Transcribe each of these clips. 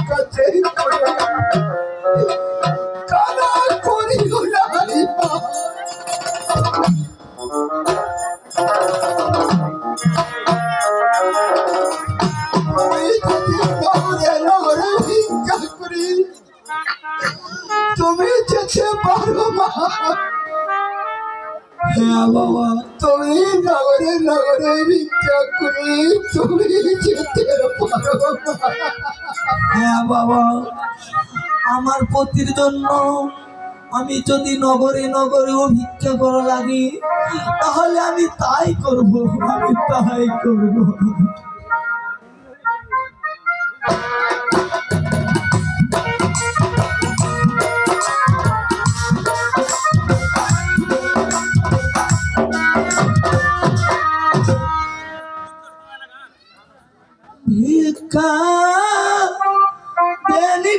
কাছে কানা করিও না তুমি যেতে পারো মা। হ্যাঁ বাবা, তুমি নগরে নগরে ভিক্ষা করে তুমি যেতে পারো। হ্যাঁ বাবা, আমার পতির জন্য আমি যদি নগরে নগরেও ভিক্ষা করা লাগে তাহলে আমি তাই করব, আমি তাই করব। ভিক্ষা দেনি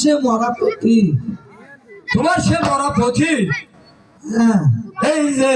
সে মরা পথি, তোমার সে মরা পথি। হ্যাঁ, এই যে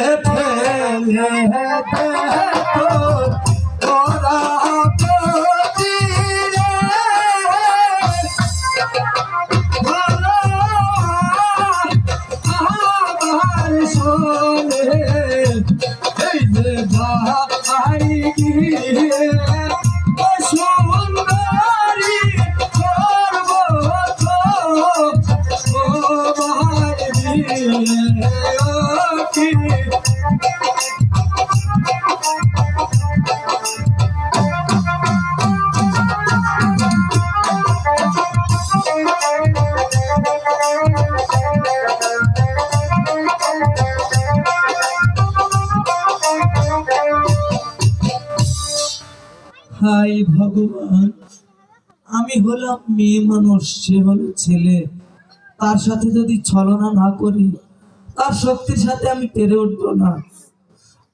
ভগবান, আমি হলাম মেয়ে মানুষ, সে হলো ছেলে। তার সাথে যদি ছলনা না করি, তার শক্তির সাথে আমি পেরে উঠবো না।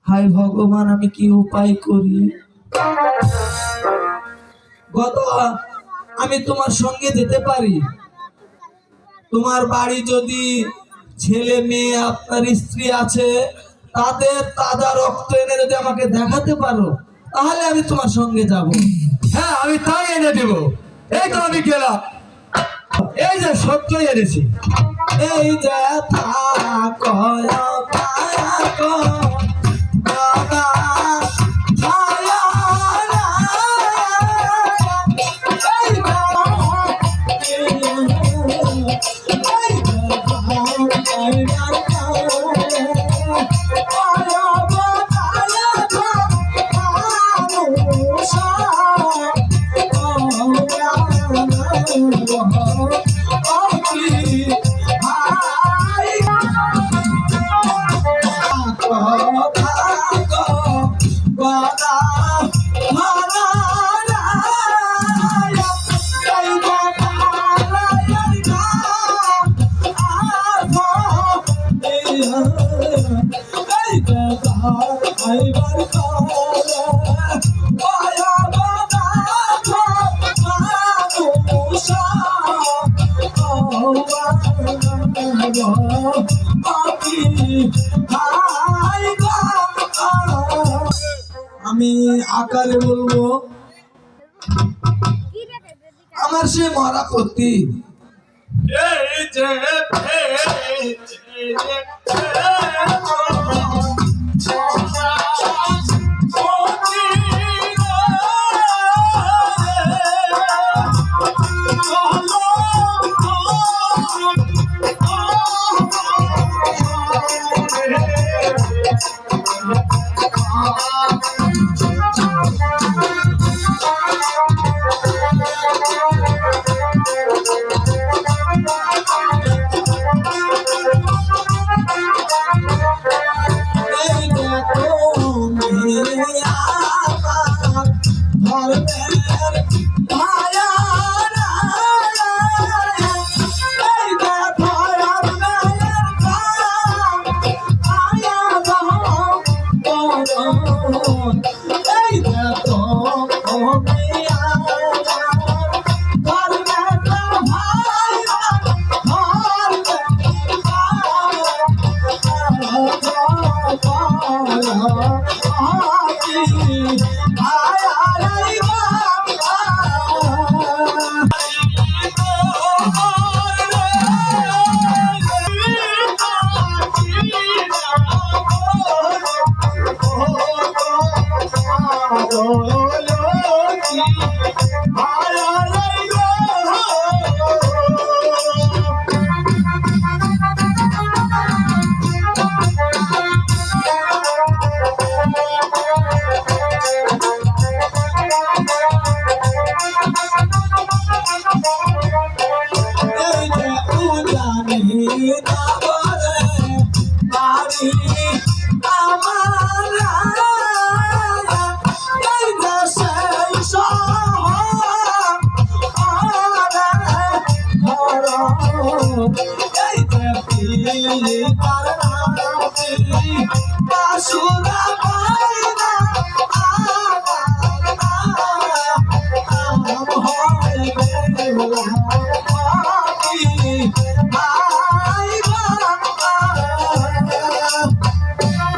হায় ভগবান, আমি কি উপায় করি? গদা, আমি তোমার সঙ্গে যেতে পারি। তোমার বাড়ি যদি ছেলে মেয়ে আপনার স্ত্রী আছে, তাদের তাজা রক্ত এনে যদি আমাকে দেখাতে পারো, তাহলে আমি তোমার সঙ্গে যাব। হ্যাঁ, আমি তাই এনে দেব। এই তো আমি গেলাম, এই যে সত্যই এনেছি। এই যে থাকো থাকো গদা, ছায়া এই আমি আকারে বলবো, আমার সে মরা পতি। এই যে এই দেখো মেয়ে আমার ধর্মের ভায়ারা, এই দেখো আর মেয়ের গান আয়া দাও করুন। এই দেখো মেয়ে আমার ধর্মের ভায়ারা,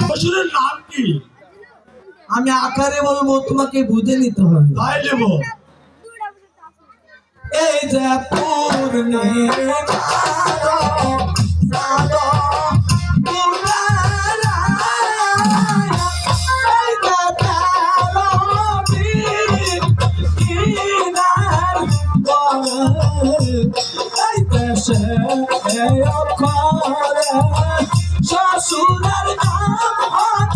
শ্বশুরের নাম কি? আমি আকারে বলবো, তোমাকে বুঝে নিতে হবে। তাই দেবো। এই যে পূর্ণিমা শ্বশুরের নাম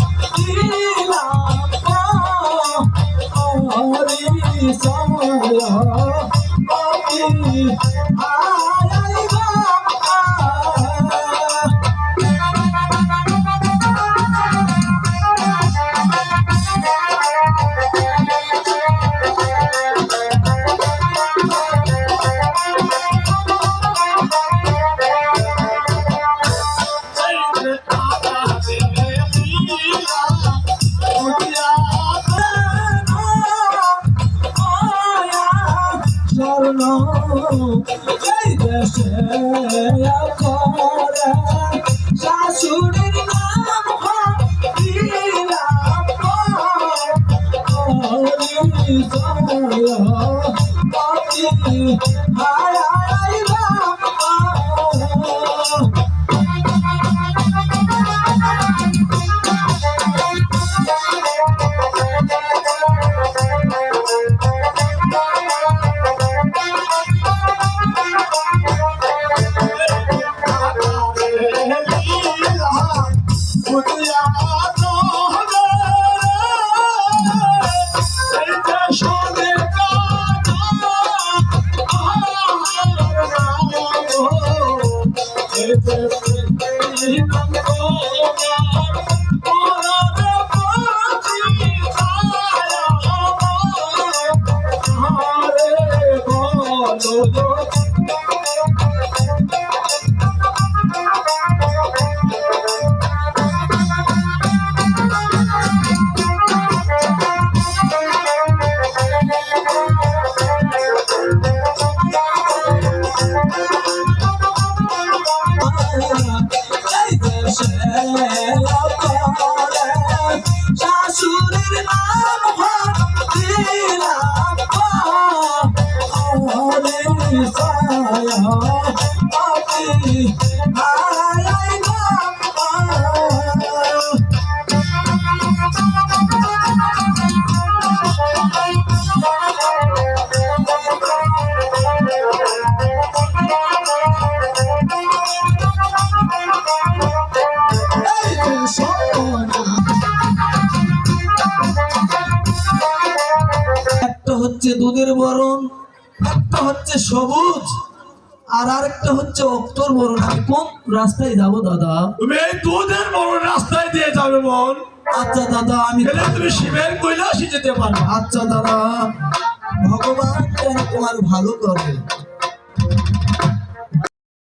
দেশে করে শাশুড়ির নাম দিলাম শাশুড়ির নাম দিলাম একটা হচ্ছে দুধের বরণ, একটা হচ্ছে সবুজ, আর আরেকটা হচ্ছে অক্তর বরণ। আমি কোন রাস্তায় যাব দাদা? তুমি এই দুধের বড় রাস্তায় দিয়ে যাবে বোন। আচ্ছা দাদা, আমি গেলে তুমি শিবের কৈলাসে যেতে পারবে। আচ্ছা দাদা, ভগবান যেন তোমার ভালো করে।